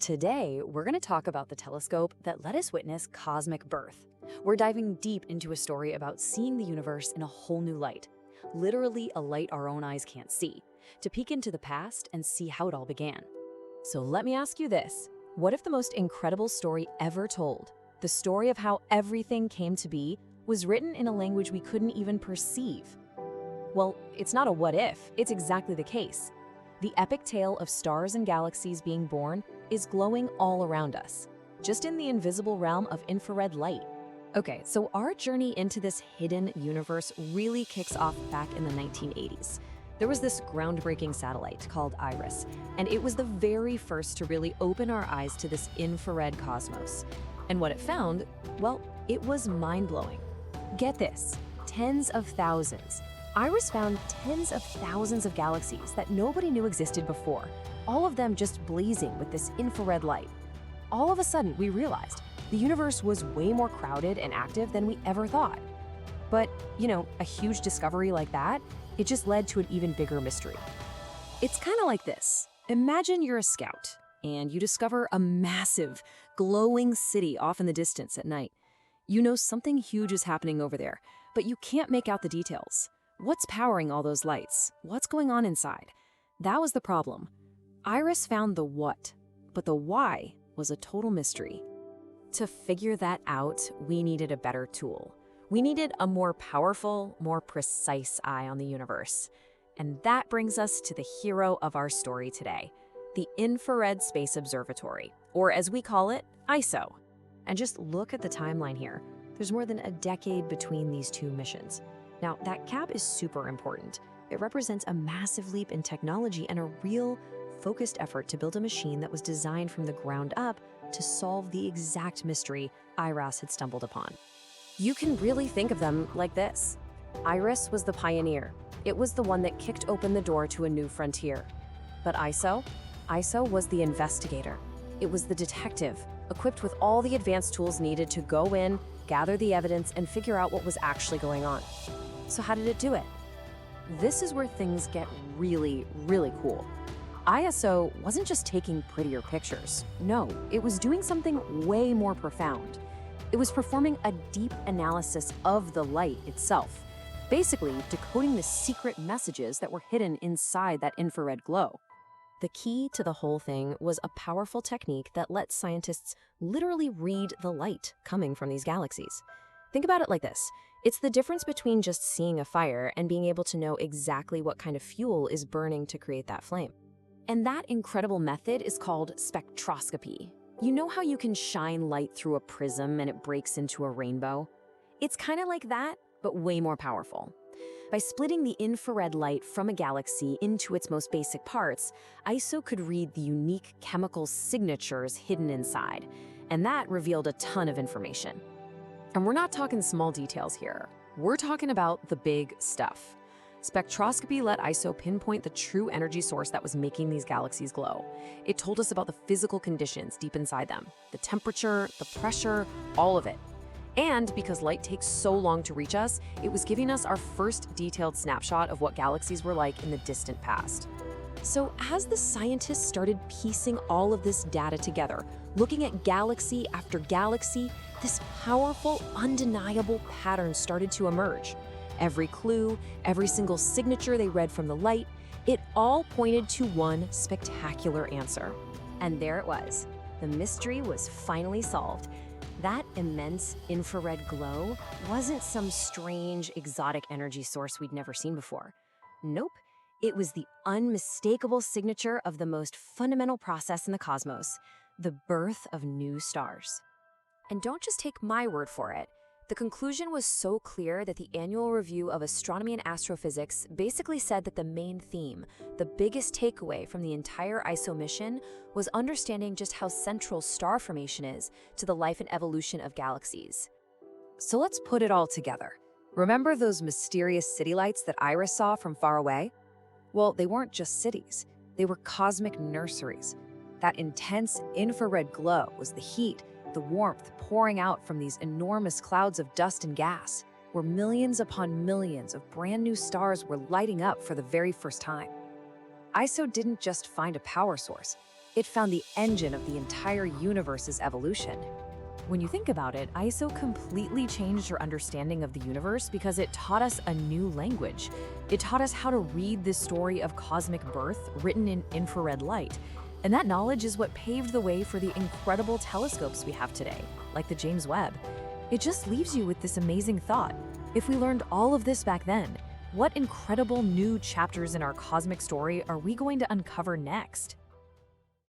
Today, we're going to talk about the telescope that let us witness cosmic birth. We're diving deep into a story about seeing the universe in a whole new light, literally a light our own eyes can't see, to peek into the past and see how it all began. So let me ask you this. What if the most incredible story ever told, the story of how everything came to be, was written in a language we couldn't even perceive? Well, it's not a what if, it's exactly the case. The epic tale of stars and galaxies being born is glowing all around us, just in the invisible realm of infrared light. Okay, so our journey into this hidden universe really kicks off back in the 1980s. There was this groundbreaking satellite called IRIS, and it was the very first to really open our eyes to this infrared cosmos. And what it found, well, it was mind-blowing. Get this, tens of thousands. IRIS found tens of thousands of galaxies that nobody knew existed before, all of them just blazing with this infrared light. All of a sudden, we realized the universe was way more crowded and active than we ever thought. But, a huge discovery like that, it just led to an even bigger mystery. It's kind of like this. Imagine you're a scout, and you discover a massive, glowing city off in the distance at night. You know something huge is happening over there, but you can't make out the details. What's powering all those lights? What's going on inside? That was the problem. IRIS found the what, but the why was a total mystery. To figure that out, we needed a better tool. We needed a more powerful, more precise eye on the universe. And that brings us to the hero of our story today, the Infrared Space Observatory, or as we call it, ISO. And just look at the timeline here. There's more than a decade between these two missions. Now, that gap is super important. It represents a massive leap in technology and a real, focused effort to build a machine that was designed from the ground up to solve the exact mystery IRIS had stumbled upon. You can really think of them like this. IRIS was the pioneer. It was the one that kicked open the door to a new frontier. But ISO was the investigator. It was the detective, equipped with all the advanced tools needed to go in, gather the evidence, and figure out what was actually going on. So how did it do it? This is where things get really, really cool. ISO wasn't just taking prettier pictures. No, it was doing something way more profound. It was performing a deep analysis of the light itself, basically decoding the secret messages that were hidden inside that infrared glow. The key to the whole thing was a powerful technique that lets scientists literally read the light coming from these galaxies. Think about it like this. It's the difference between just seeing a fire and being able to know exactly what kind of fuel is burning to create that flame. And that incredible method is called spectroscopy. You know how you can shine light through a prism and it breaks into a rainbow? It's kind of like that, but way more powerful. By splitting the infrared light from a galaxy into its most basic parts, ISO could read the unique chemical signatures hidden inside, and that revealed a ton of information. And we're not talking small details here. We're talking about the big stuff. Spectroscopy let ISO pinpoint the true energy source that was making these galaxies glow. It told us about the physical conditions deep inside them, the temperature, the pressure, all of it. And because light takes so long to reach us, it was giving us our first detailed snapshot of what galaxies were like in the distant past. So as the scientists started piecing all of this data together, looking at galaxy after galaxy, this powerful, undeniable pattern started to emerge. Every clue, every single signature they read from the light, it all pointed to one spectacular answer. And there it was. The mystery was finally solved. That immense infrared glow wasn't some strange, exotic energy source we'd never seen before. Nope, it was the unmistakable signature of the most fundamental process in the cosmos, the birth of new stars. And don't just take my word for it. The conclusion was so clear that the annual review of astronomy and astrophysics basically said that the main theme, the biggest takeaway from the entire ISO mission, was understanding just how central star formation is to the life and evolution of galaxies. So let's put it all together. Remember those mysterious city lights that IRIS saw from far away? Well, they weren't just cities. They were cosmic nurseries. That intense infrared glow was the heat, the warmth pouring out from these enormous clouds of dust and gas, where millions upon millions of brand new stars were lighting up for the very first time. ISO didn't just find a power source. It found the engine of the entire universe's evolution. When you think about it, ISO completely changed our understanding of the universe because it taught us a new language. It taught us how to read this story of cosmic birth written in infrared light. And that knowledge is what paved the way for the incredible telescopes we have today, like the James Webb. It just leaves you with this amazing thought. If we learned all of this back then, what incredible new chapters in our cosmic story are we going to uncover next?